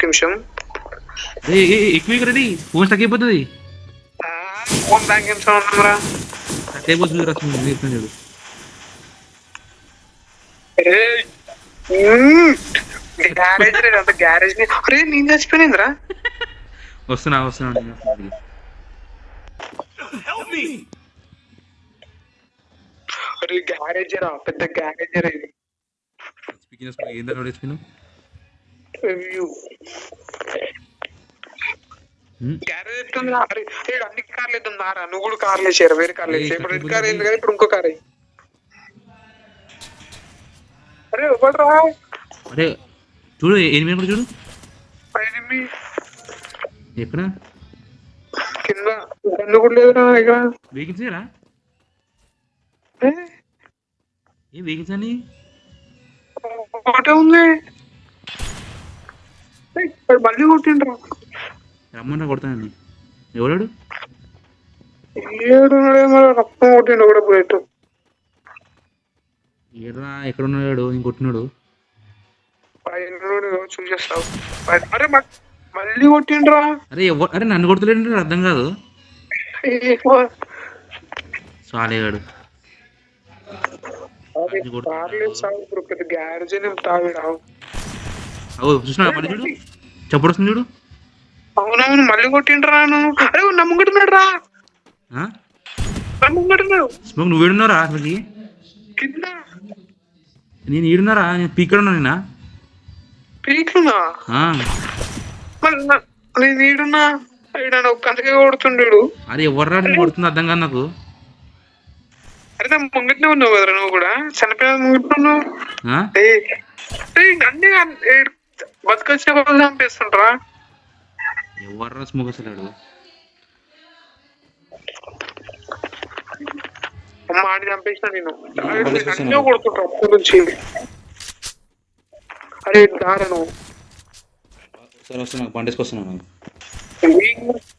నిమిషం. ఎక్కువ ready phone stuck అయిపోతుంది. ఫోన్ బ్యాంక్ ఏం రా స్టక్ అయిపోతుంది చూడు. గ్యారేజ్ అంత గ్యారేజ్ అరే నేను చచ్చిపోయినరా. వస్తున్నా అరే గ్యారేజ్ రా, పెద్ద గ్యారేజ్ రా ఇది. గ్యారేజ్ ఎట్లుందిరా? అరే అన్ని కార్లు ఎత్తుందారా, నువ్వు కూడా కార్లు వేసారు, వేరే కార్లు వేసారు. ఇప్పుడు రెడ్ కార్ అయింది కదా, ఇప్పుడు ఇంకో కార్ అయ్యి. అరే ఒకట్రా, అరే చూడు ఎనిమిది కూడా చూడు ఎనిమిది ఎక్కడ కింద గన్ను కూడా లేదురా ఇక్కడ. వెహికల్స్ రా ఏ వెహికల్స్ అని ఒకటే ఉంది. మళ్ళీ కొట్టిండ్రా, రమ్మన్నా కొడతానండి. ఎవడాడు? ఏడు రక్తం కొట్టిండు కూడా పోయేట్టు. ఏడ్రా ఎక్కడ ఉన్నాడు ఇంకొట్టినాడు. చూసేస్తావు. అరే మళ్ళీ కొట్టిండ్రా. అరే నన్ను కొడతలేడు, అర్థం కాదు. సాలేగాడు గ్యారేజ్ చూసినా మళ్ళీ చూడు చప్పుడు వస్తుంది చూడు. అవునవును మళ్ళీ కొట్టిండ్రా. అరే నమ్ముకుంటున్నాడు రా, నమ్ముకుంటున్నాడు. స్మోక్ నువ్వు ఏడున్నారా అసలు? కింద నేను ఈడున్నారా? నేను పీక్కడ ఉన్నా నేనా? పీకున్నా నేను ఈడున్నా. అందుకే కొడుతుండడు. అరే ఎవర్రా నేను కొడుతుంది అర్థం కాదు నాకు. అరే నా ముంగట్నే ఉన్నావు కదరా నువ్వు కూడా, చనిపోయిన ముంగట్టున్నావు. అన్ని బతుకొచ్చిన వాళ్ళు చంపేస్తుంటారా? ఎవర్రా స్మోక్ అసలు? అమ్మ ఆడి చంపేసిన నేను, అన్నీ కొడుతుంటా అప్పటి నుంచి. అరే దారను పండేసుకొస్తున్నాను.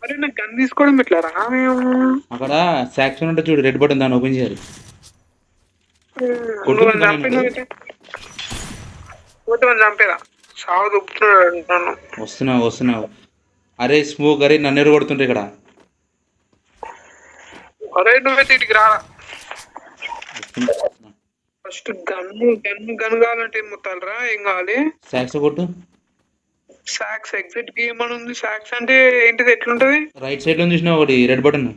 అరే నాకు గన్ తీసుకోవడం ఎట్లా రా? అక్కడ సాక్షన్ ఉంటే చూడు, రెడ్ బటన్, దాన్ని ఓపెన్ చేయాలి. చంపేరా సాగు దుప్పుతున్నాడు. వస్తున్నావు. అరే స్మోక్, అరే నన్ను ఎరు కొడుతుంటే ఇక్కడ. అరే నువ్వైతే ఇటుకి రా. ఫస్ట్ గన్ కావాలంటే ఏం ముట్టాలరా? ఏం కావాలి? సాక్స్ కొట్టు. సాక్స్ ఎగ్జిట్ గేమ్ అని ఉంది. సాక్స్ అంటే ఏంటిది, ఎట్లుంటది? రైట్ సైడ్ లో చూసినా ఒకటి రెడ్ బటన్,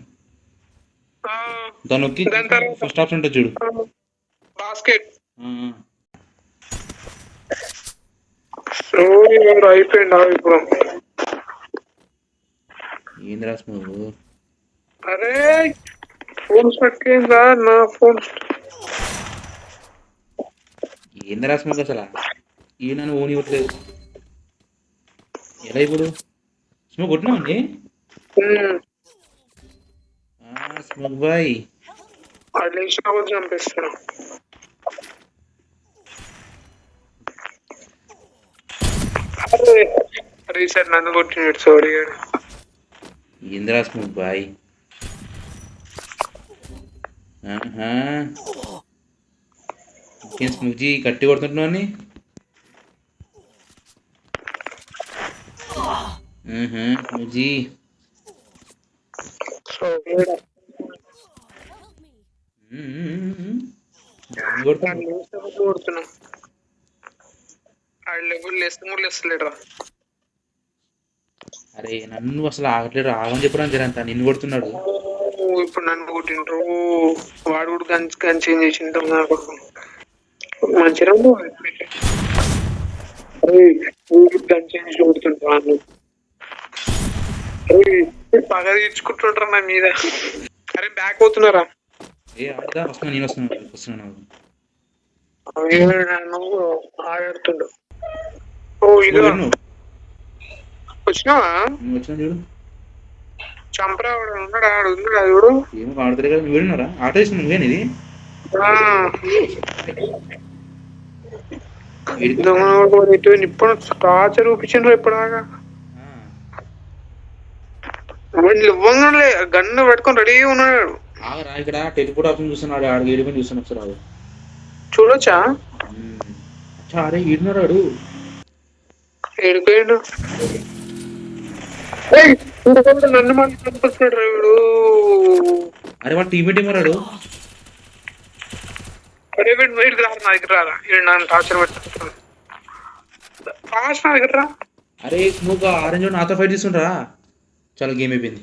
దాని నొక్కి ఫస్ట్ ఆప్షన్ ఉంటుంది చూడు, బాస్కెట్. అయిపోయింది ఇప్పుడు. ఏంది రాసు నువ్వు? అరే ఫోన్ పట్టుకేందా నా ఫోన్? ఏంది రాసు మాకు అసలు? ఈ నన్ను ఓన్ ఇవ్వట్లేదు. ఎలా ఇప్పుడు స్మోక్ కొట్టినామండి? స్మోక్ బాయ్ చంపేస్తాను. అరే సార్ నన్ను కొట్టినాడు సారీ. ఏందిరా స్మోక్ బాయ్? ఇంకేం స్మోక్ జీ కట్టి కొడుతుంటున్నావు అని? స్మోక్ జీ కొడుతున్నా. లేస్తలేడురా. అరే నన్ను అసలు ఆగట్లేడు, ఆగని చెప్పడానికి జరంతా నిన్ను కొడుతున్నాడు. ఇప్పుడు నన్ను కొట్టిండ్రు. వాడు కూడా గన్ చేంజ్ చేసిండు. మంచిగా గన్ చేంజ్ కొడుతుంటా. పగ తీర్చుకుంటుంటారా నా మీద. అరే బ్యాక్ అవుతున్నారా? నేను వస్తున్నాను. ఆడుతుండు. ఓ ఇది వచ్చినావా? చూడు చంపరా ఉన్నాడు, ఆడు ఉన్నాడు. అది కూడా ఏమో ఆడతారు కదా. నువ్వు వెళ్ళినారా? ఆటో వేసిన నువ్వేనా ఇది? ఇప్పుడు టార్చర్ చూపించండి ఇప్పటిదాకా. ఇవ్వగానే గన్ను పెట్టుకొని రెడీ ఉన్నాడు. ఇక్కడ టెలిపోర్ట్ ఆప్షన్ చూస్తున్నాడు, ఆడికి ఏడుకొని చూస్తున్నాడు. ఒకసారి చూడొచ్చా? అరే ఈడున్నాడు. ఏడిపోయాడు నన్ను మాట్లాడుతున్నాడు వీడు. అరే వాడు టీమేట్ ఏమన్నాడు? అరే వీడు వీడికి రారు నా దగ్గర రారా, వీడు నన్ను టార్చర్ పెట్టుకుంటాడు. ఫాస్ట్ నా దగ్గర రా. అరే నువ్వు ఆరెంజ్ నాతో ఫైట్ చేస్తుండ్రా. చాలా గేమ్ అయిపోయింది.